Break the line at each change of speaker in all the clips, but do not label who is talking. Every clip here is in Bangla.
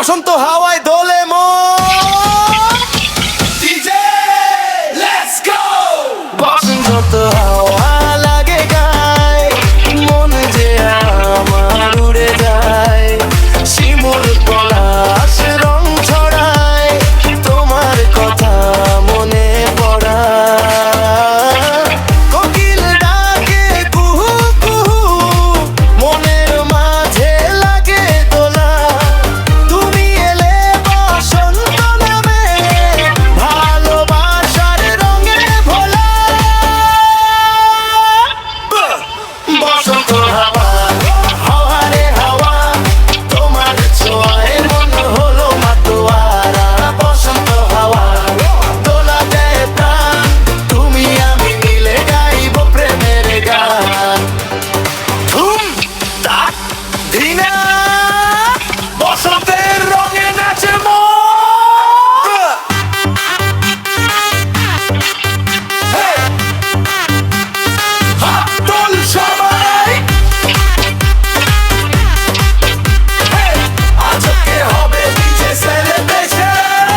বসন্ত হাওয়ায় দোলে বসন্ত হাওয়া লাগে গায়, মন যে আমার উড়ে যায়। শিমুল পলাশ রং ছড়ায়, তোমার কথা মনে পড়ায়। কোকিল ডাকে কুহু কুহু, মনের মাঝে লাগে দোলা। তুমি এলে বসন্ত নামে, ভালোবাসার রঙে ভোলা। বসন্ত হাওয়া, হাওয়া রে হাওয়া, তোমার ছোঁয়ায় মন হলো মাতোয়ারা। বসন্ত হাওয়া দোলা দেয় প্রাণ, তুমি আমি মিলে গাইব প্রেমের গান। ধুম তাক ধিনা, বসন্তের রঙে নাচে মন। হাত তোল সবাই, আজকে হবে ডিজে সেলিব্রেশন।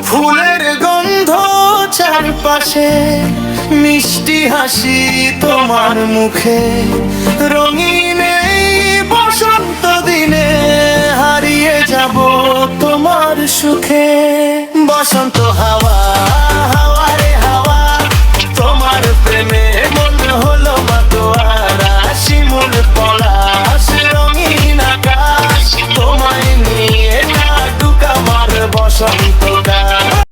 ফুলের গন্ধ চারপাশে, মিষ্টি হাসি তোমার মুখে। রঙিন এই বসন্ত দিনে হারিয়ে যাব তোমার সুখে। বসন্ত হাওয়া, হাওয়া রে হাওয়া, তোমার প্রেমে মন হলো মাতোয়ারা। শিমুল পলাশ রঙিন আকাশ, তোমায় নিয়ে ডাকুক আমার বসন্ত